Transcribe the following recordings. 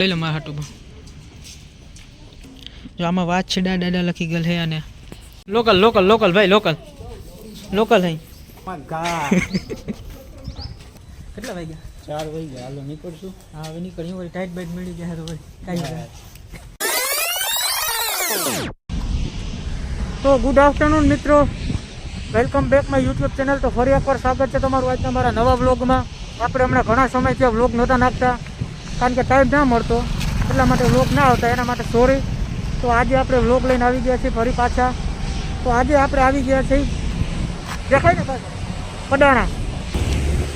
લઈ લો મારા હાટું જો આમાં વાત છે દાદા લખી ગયેલ છે અને લોકલ લોકલ લોકલ ભાઈ લોકલ લોકલ હઈ કેટલા વાગ્યા 4 વાગ્યા હાલો નીકળશું. હા હવે નીકળી વળી ટાઈટ બાઈટ મળી જાય તો વળી કાંઈ તો ગુડ આફ્ટરનૂન મિત્રો, welcome back my YouTube channel. તો ફરી એકવાર સ્વાગત છે તમારું આજના મારા નવા વ્લોગમાં. આપણે હમણાં ઘણા સમયથી આ વ્લોગ નહોતા નાખતા કારણ કે ટાઈમ ના મળતો, એટલા માટે વ્લોગ ના આવતા, એના માટે સોરી. તો આજે આપણે વ્લોગ લઈને આવી ગયા છીએ ફરી પાછા. તો આજે આપણે આવી ગયા છીએ દેખાય ને પાછા પડાણા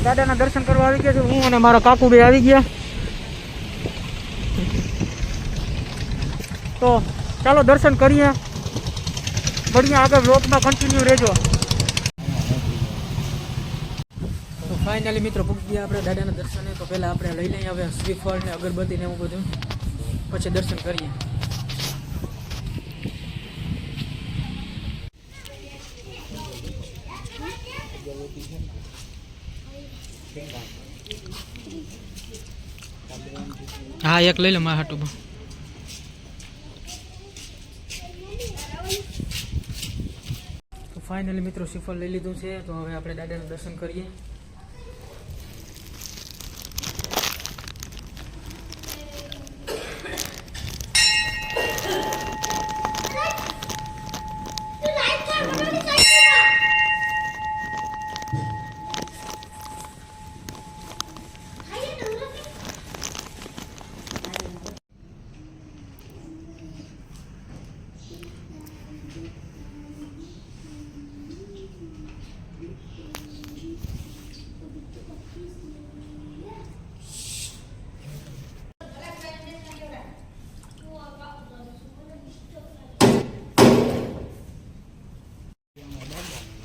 દાદાના દર્શન કરવા આવી ગયા છે. હું અને મારા કાકુ બે આવી ગયા. તો ચાલો દર્શન કરીએ, મળીએ આગળ વ્લોગમાં, કન્ટિન્યુ રહેજો. તો ફાઇનલી મિત્રો પૂકી ગયા આપણે દાદાના દર્શને. તો પહેલાં આપણે લઈ લઈએ હવે શ્રીફળ ને અગરબત્તી ને એવું બધું, પછી દર્શન કરીએ. હા એક લઈ લો મારા હાટું. તો ફાઇનલી મિત્રો શ્રીફળ લઈ લીધું છે. તો હવે આપણે દાદાના દર્શન કરીએ.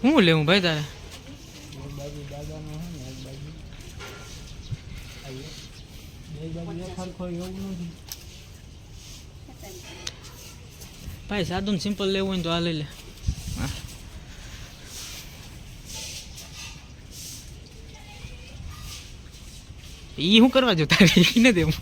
હું લેવું ભાઈ તારે? ભાઈ સાદું સિમ્પલ લેવું હોય તો આ લઈ લે. ઈ શું કરવા જો તારે ને દેવું?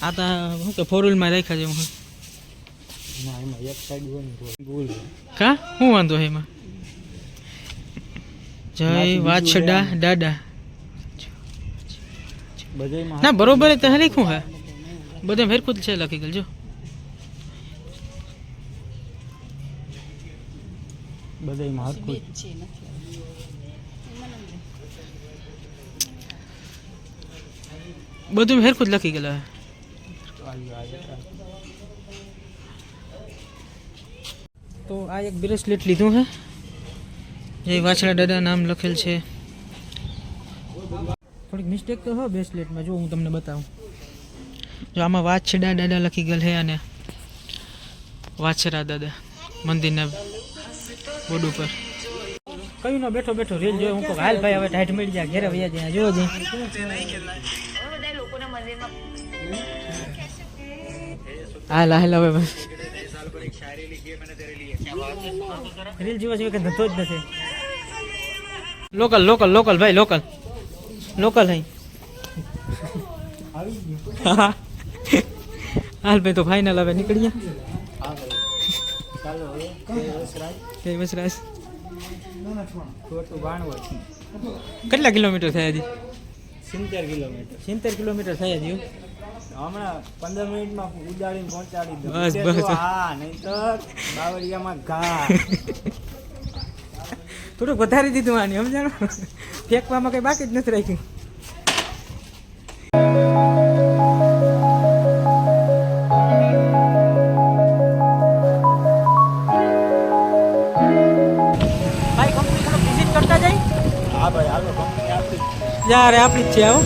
આ તો શું કે 4 વ્હીલમાં રાખ્યા જેવું હોય. કા શું વાંધો છે એમાં? જય વાછડા દાદા ના બરોબર તો લખ્યું હે, બધે ફેરખું છે લખી ગયેલ. જો બધું ફેરખું જ લખી ગયેલા. તો આ એક બ્રેસલેટ લીધું છે, જે વાછડા દાદા નામ લખેલ છે. થોડીક મિસ્ટેક તો હોય બ્રેસલેટમાં, જો હું તમને બતાવું. જો આમાં વાછડા દાદા લખી ગયેલ છે અને વાછરા દાદા મંદિરના બોર્ડ ઉપર. કયું ના બેઠો બેઠો રેલ જોયો હું કહું હાલ ભાઈ હવે ટાઈટ મળી જાય ઘેરે વૈયા જાય. જોવો જઈ હાલ હાલ હવે બસ રીલ જોવા જેવો કે ધંધો જ નથી. લોકલ લોકલ લોકલ ભાઈ લોકલ લોકલ હઈ. હાલ ભાઈ તો ફાઇનલ હવે નીકળીએ. કેટલા કિલોમીટર થયા હજી? 70 કિલોમીટર. 70 કિલોમીટર થયા હજી. હમણાં 15 મિનિટમાં ઉડાડીને પહોંચાડી દઉં. બસ બસ. હા નહીં તો બાવળિયામાં ઘા. થોડુંક વધારી દીધું આની, સમજાણો? ફેંકવામાં કઈ બાકી જ નથી રાખ્યું. ભાઈ કંપની વિઝિટ કરતા જાય. હા ભાઈ હાલો કંપની આપણી યાર આપણી જ છે. આવો